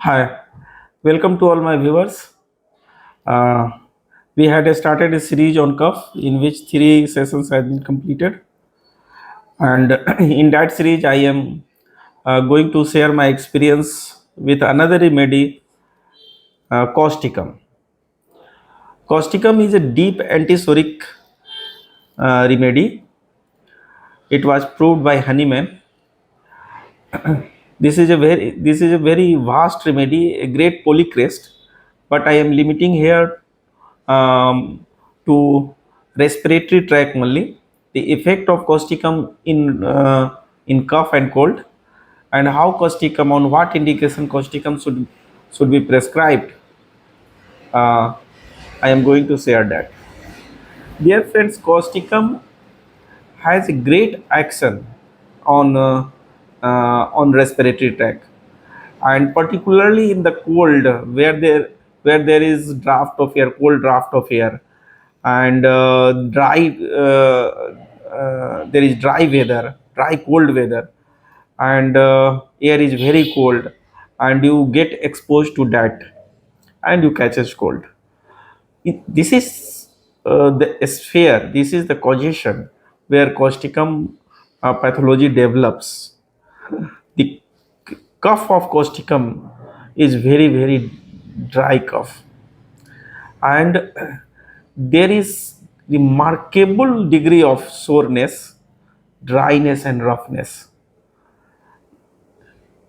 Hi, welcome to all my viewers. Uh, we had started a series on cough in which three sessions have been completed, and in that series, I am going to share my experience with another remedy, causticum. Causticum is a deep antisoric remedy. It was proved by Honeyman. This is a very vast remedy, a great polycrest, but I am limiting here to respiratory tract only. The effect of causticum in cough and cold, and how causticum, on what indication causticum should be prescribed. Uh, I am going to share that. Dear friends, causticum has a great action on respiratory tract, and particularly in the cold, where there is draft of air, cold draft of air, and there is dry weather, dry cold weather, and air is very cold, and you get exposed to that, and you catches cold. This is the sphere, this is the causation where causticum pathology develops. The cough of causticum is very dry cough, and there is remarkable degree of soreness, dryness, and roughness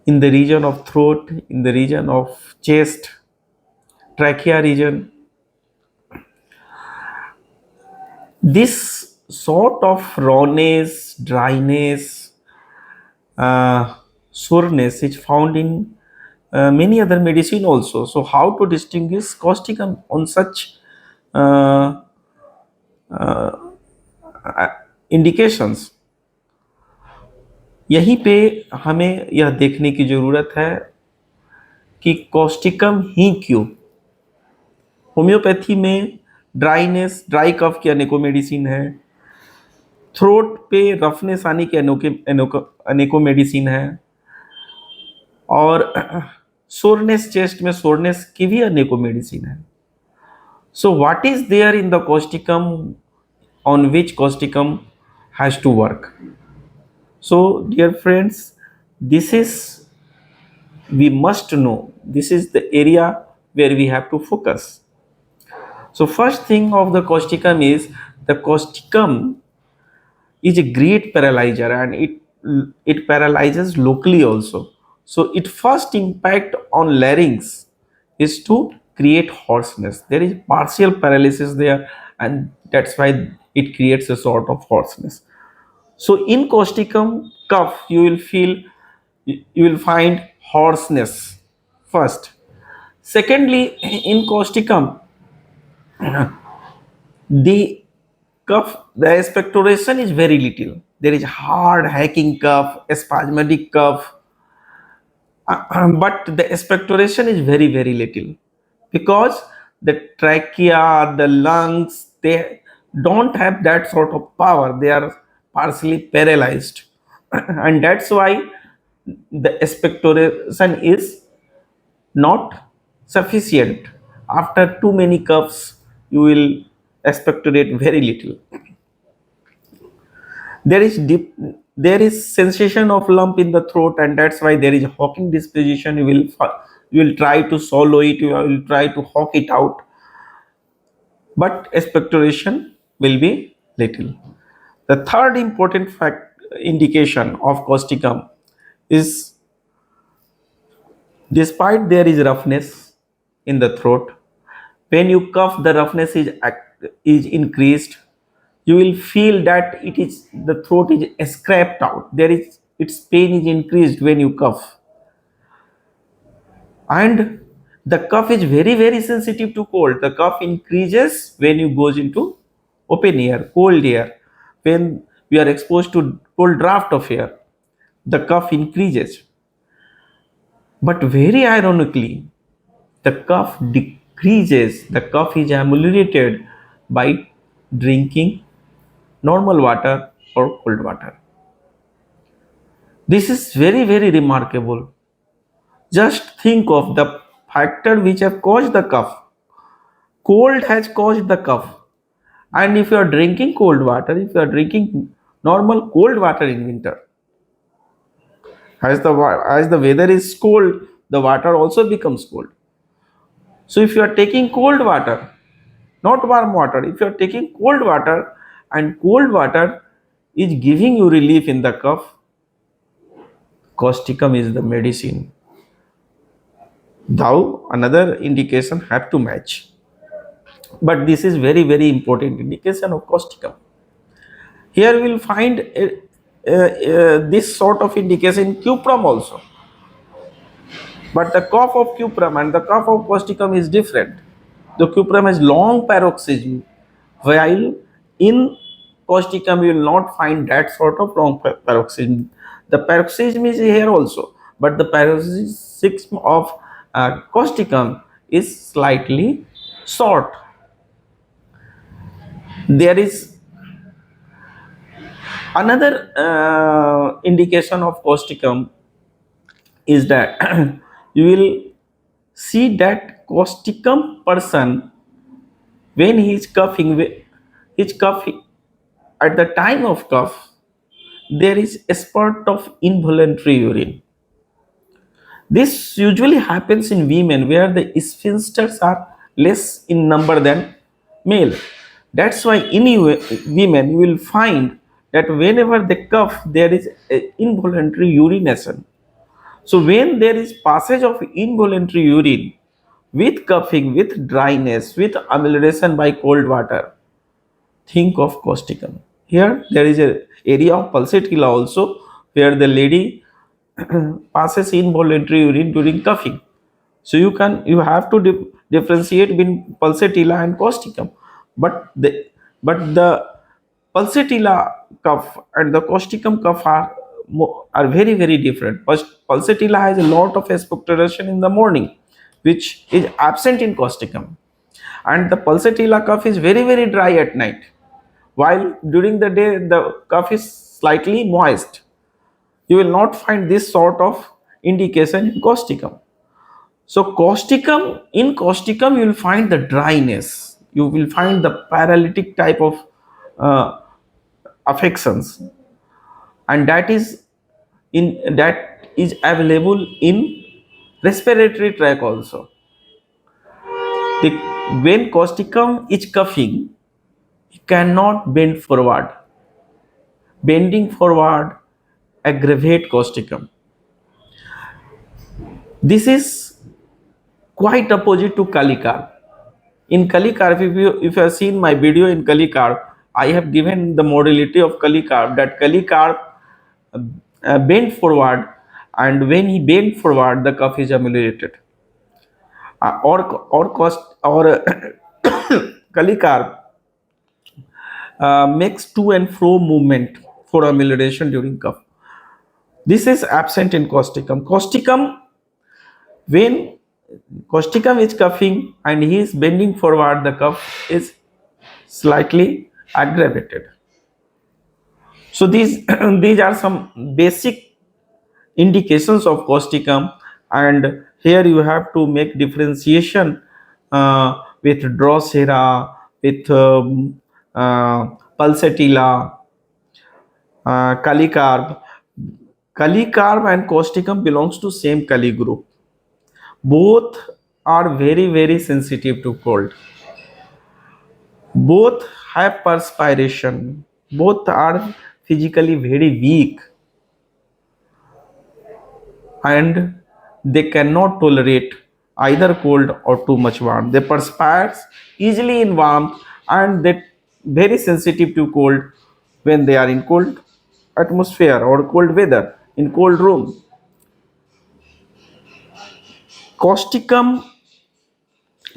in the region of throat, in the region of chest, trachea region. This sort of rawness, dryness, soreness is found in many other medicine also. So how to distinguish causticum on such uh, indications? यहीं पे हमें यह देखने की जरूरत है कि Causticum ही क्यों। होम्योपैथी में ड्राइनेस, ड्राई कफ की अनेकों मेडिसिन है, थ्रोट पे रफनेस आने की अनेकों मेडिसिन है, और सोरनेस, चेस्ट में सोरनेस की भी अनेकों मेडिसिन है. So what is there in the causticum on which causticum has to work? So dear friends, this is, we must know, this is the area where we have to focus. So first thing of the causticum is, the causticum is a great paralyzer, and it paralyzes locally also. So it first impact on larynx is to create hoarseness. There is partial paralysis there, and that's why it creates a sort of hoarseness. So in causticum cough, you will find hoarseness first. Secondly, in causticum, the the expectoration is very little. There is hard hacking cough, spasmodic cough, but the expectoration is very little, because the trachea, the lungs, they don't have that sort of power. They are partially paralyzed, and that's why the expectoration is not sufficient. After too many coughs, you will expectorate very little. There is deep, there is sensation of lump in the throat, and that's why there is hawking disposition. You will try to swallow it, you will try to hawk it out, but expectoration will be little. The third important fact indication of causticum is, despite there is roughness in the throat, when you cough, the roughness is increased. You will feel that it is, the throat is scraped out. There is, its pain is increased when you cough, and the cough is very sensitive to cold. The cough increases when you goes into open air, cold air. When we are exposed to cold draft of air, the cough increases. But very ironically, the cough decreases. The cough is ameliorated by drinking normal water or cold water. This is very remarkable. Just think of the factor which have caused the cough. Cold has caused the cough. And if you are drinking cold water, if you are drinking normal cold water in winter, as the weather is cold, the water also becomes cold. So if you are taking cold water, not warm water, if you are taking cold water and cold water is giving you relief in the cough, causticum is the medicine. Thou another indication have to match. But this is very very important indication of causticum. Here we will find this sort of indication in cuprum also. But the cough of cuprum and the cough of causticum is different. The cuprum has long paroxysm, while in causticum you will not find that sort of long paroxysm. The paroxysm is here also, but the paroxysm of causticum is slightly short. There is another indication of causticum is that you will see that causticum person when he is coughing, his cough at the time of cough there is a spurt of involuntary urine. This usually happens in women where the sphincters are less in number than male. That's why in women you will find that whenever they cough there is a involuntary urination. So when there is passage of involuntary urine with coughing, with dryness, with amelioration by cold water, think of causticum. Here there is a area of pulsatilla also where the lady passes involuntary urine during coughing. So you have to differentiate between pulsatilla and causticum. But the pulsatilla cough and the causticum cough are very very different. Pulsatilla has a lot of expectoration in the morning, which is absent in causticum, and the pulsatilla cough is very very dry at night, while during the day the cough is slightly moist. You will not find this sort of indication in causticum. So in causticum you will find the dryness, you will find the paralytic type of uh, affections, and that is available in respiratory tract also. the, when causticum is coughing, he cannot bend forward. Bending forward aggravate causticum. This is quite opposite to Kalikarp. In Kalikarp, if you have seen my video in Kalikarp, I have given the modality of Kalikarp, that Kalikarp bend forward, and when he bend forward, the cuff is ameliorated. Or Kalikarp makes to and fro movement for amelioration during cuff. This is absent in causticum. When causticum is coughing and he is bending forward, the cuff is slightly aggravated. So these these are some basic indications of causticum, and here you have to make differentiation with Drosera, with pulsatilla, Calicarb. Calicarb and causticum belongs to same Cali group. Both are very very sensitive to cold. Both have perspiration. Both are physically very weak, and they cannot tolerate either cold or too much warmth. They perspire easily in warmth, and they very sensitive to cold when they are in cold atmosphere or cold weather in cold room. Causticum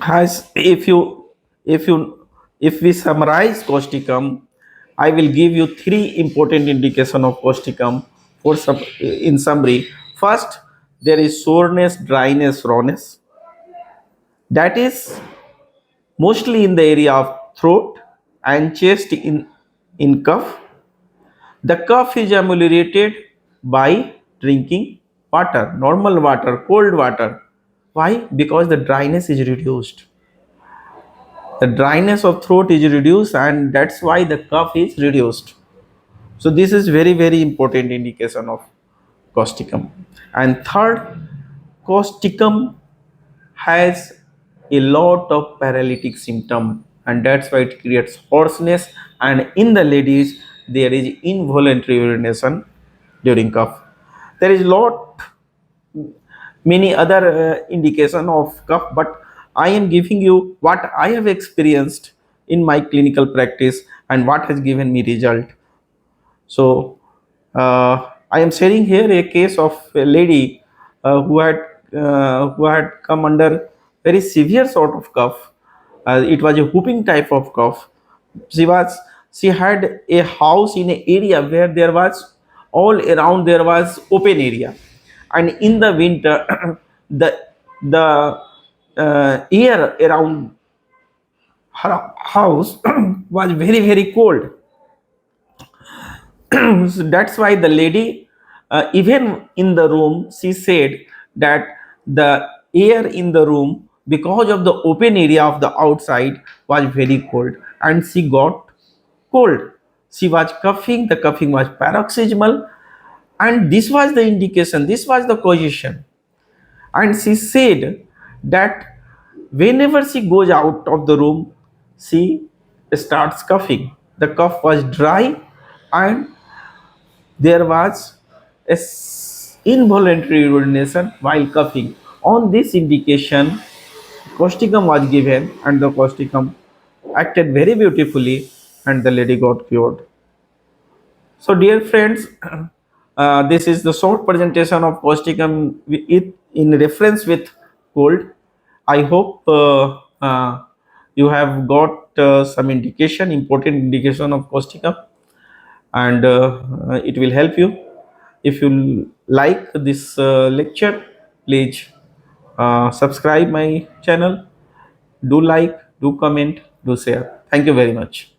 has, if we summarize causticum, I will give you three important indication of causticum for in summary. First, there is soreness, dryness, rawness. That is mostly in the area of throat and chest in cough. The cough is ameliorated by drinking water, normal water, cold water. Why? Because the dryness is reduced. The dryness of throat is reduced, and that's why the cough is reduced. So this is very, very important indication of causticum. And third, causticum has a lot of paralytic symptom, and that's why it creates hoarseness, and in the ladies there is involuntary urination during cough. There is lot many other indication of cough, but I am giving you what I have experienced in my clinical practice and what has given me result. So I am sharing here a case of a lady who had come under very severe sort of cough. It was a whooping type of cough. She was she had a house in an area where there was all around there was open area, and in the winter the air around her house was very, very cold. So that's why the lady, even in the room, she said that the air in the room, because of the open area of the outside, was very cold, and she got cold. She was coughing, the coughing was paroxysmal, and this was the indication, this was the causation. And she said that whenever she goes out of the room, she starts coughing. The cough was dry, and there was involuntary urination while coughing. On this indication, causticum was given, and the causticum acted very beautifully, and the lady got cured. So, dear friends, this is the short presentation of causticum in reference with cold. I hope you have got some indication, important indication of causticum, and it will help you. If you like this lecture, please subscribe my channel. Do like, do comment, do share. Thank you very much.